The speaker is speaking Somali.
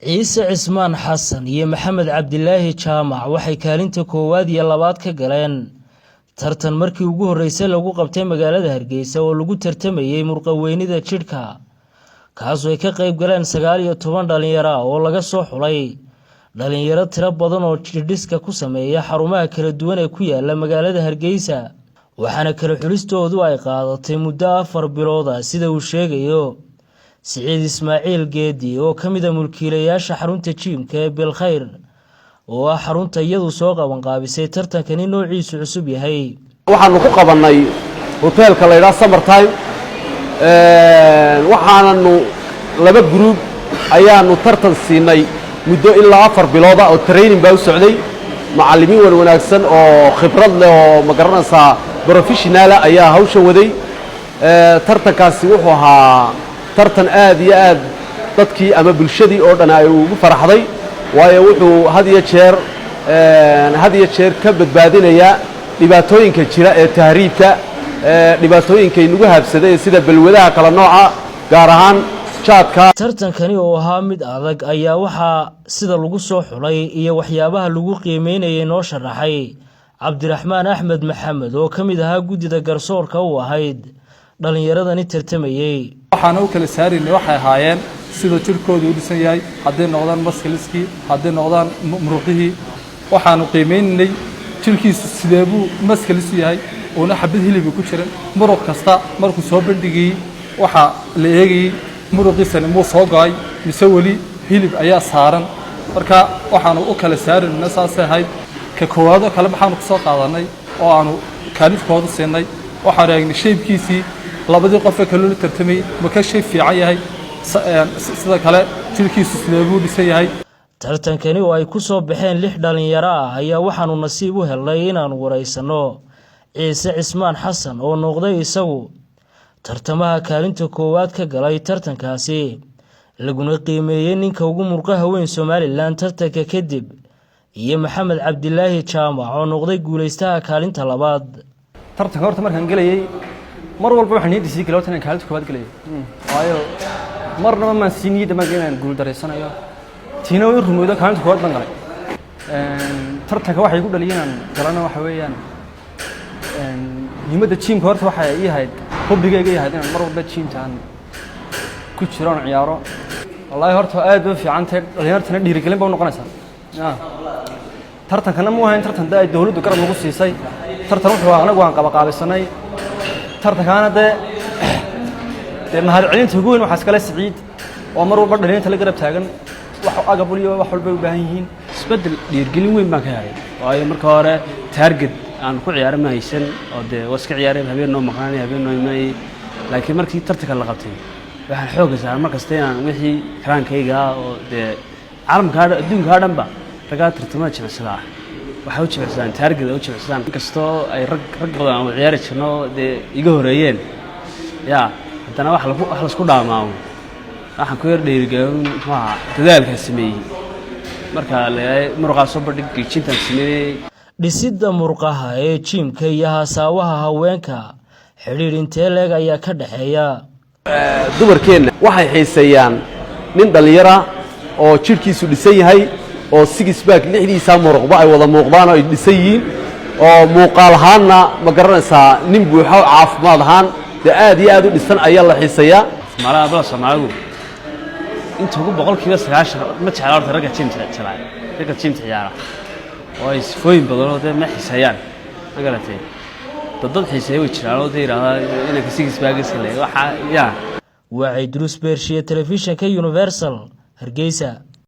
ciise cismaan xasan iyo maxamed cabdilaahi jaamac waxay kaalinta koowaad iyo labaad ka galeen tartan markii ugu horeysay lagu qabtay magaalada Hargeysa oo lagu tartamayay murqaweynida jidhka kaasoo ay ka qayb galeen 19 dhalinyaro oo laga soo xulay dhalinyaro tiro badan oo jidhiska ku sameeya xarumaha kala duwan ee ku yaala magaalada Hargeysa waxaana kala xulistoodu ay qaadatay muddo 4 bilood sida uu sheegayo سعيد إسماعيل جدي oo kamida mulkiilayaasha xarunta jiimka ee Bilkhayr oo xarunta iyadu soo qaban qaabisay tartankani noociisu cusub yahay waxaanu ku qabanay hotelka la yiraahdo Summertime waxaanu laba group ayaanu tartan siinay muddo ilaa 4 bilood oo training baa u socday macallimiin wanaagsan oo khibrad leh oo ma garanaysa professional ayaa hawsha waday tartankaasi wuxuu ahaa tartan aad iyo aad dadkii ama bulshadii oo dhan ay ugu faraxday waayo wuxuu had iyo jeer ka badbaadinaya dhibaatooyinka jira ee tahriibka dhibaatooyinka inagu habsaday sida balwadaha kala nooca gaar ahaan jaadka tartankani oo ahaa mid adag ayaa waxa sida lagu soo xulay iyo waxyaabaha lagu qiimeynayay noo sharaxay Cabdiraxmaan Axmed Maxamed oo kamid ahaa gudida garsoorka u ahayd dhalinyaradani tartamayay waxaan u kala saarinay waxay ahaayeen sida jirkoodu u dhisan yahay haddii noqdaan maskaliski haddii noqdaan muruqihii waxaanu qiimeynay jirkiisu sidee buu maskalis yahay oo xabad hilib ku jiran muruq kasta markuu soo bandhigay waxa la eegay muruqiisana muu soo gaay mise wali hilib ayaa saaran marka waxaanu u kala saarinay saasay ka koowaad kala baxaanu ku soo qaadanay oo aanu kaalifkooda siinay waxaan eegnay shaybkiisii labadii qof ee kala tartamay ma ka shay fiican yahay sida kale jirkiisu sidee buu dhisan yahay tartankani oo ay ku soo baxeen 6 dhalinyaro ayaa waxaanu nasiib u helay inaan wareysano ciise cismaan xasan oo noqday isagu tartamaha kaalinta koowaad ka galay tartankaasi laguna qiimeeyay ninka ugu murqaha weyn Soomaaliland tartanka kadib iyo maxamed cabdilaahi jaamac oo noqday guuleystaha kaalinta labaad tartanka horta markaan galayay mar walba waxaan niyadii galowtan in kaalinta koowaad galay waayo marnaba ma siiniyada ma inaan guul dareysanayo tiina way rumoodo kaalinta koowaad baan galay tartanka waxay ku dhaliyeen galana waxa weeyaan nimada teamka horta waxa ay yahay hobigayga yahay inaan mar walba teamtaan ku jiraan ciyaaro wallahi horta aad u fiican tahay dhalinyartana dhiirigelin baa u noqonaysaa tartankana ma ahayn tartan ay dawladdu garab lagu siisay tartan wuxuu anagu aan qaabaqaabisanay tartankaana de mahad celinta ugu weyn waxa iskale Saciid oo mar walba dhalinyarta la garab taagan wax agab iyo wax walba u baahan yihiin isbedel dhiirgelin weyn baan ka helay waayo marka hore target aan ku ciyaaro ma haysan oo de waska ciyaareen habeenno maqnaanay habeenno imay laakiin markii tartanka la qabtay waxaan xoog saaray markasta inaan wixii karaankayga oo de caalamka adduunka dhanba raga tartamada jimcsada waxa u jimcsadaan target u jimcsadaan kasto ay rag badan oo ciyaari jirno de iga horeeyeen hadana wax la isku dhaamaao waxaan ku yar dhiirigelin waxa dadaalka sameeyay marka muruqa soo bandhig jinta sameeyay dhisida murqaha ee jiimka iyo hasaawaha haweenka xiriir intee leeg ayaa ka dhaxeeya dumarkeena waxay xiiseeyaan nin dhalinyaro oo jirkiisu dhisan yahay oo six pack lixdiisa muruqba ay wada muuqdaan oo ay dhisan yihiin oo muuqaal ahaanna ma garanaysaa nin buuxo caafimaad ahaan aad iyo aad u dhisan ayaa la xiiseeyaa Soomaalidu inta ugu 90% ma jeclaan ragga jiimta ciyaara oo ay sifooyin badan oo ma xiiseeyaan magaratay dad xiiseeyo way jiraan oo yiraahdaa inay six pack iska leeyahay waxa waa Idris Bershiya telefishinka Universal Hargeysa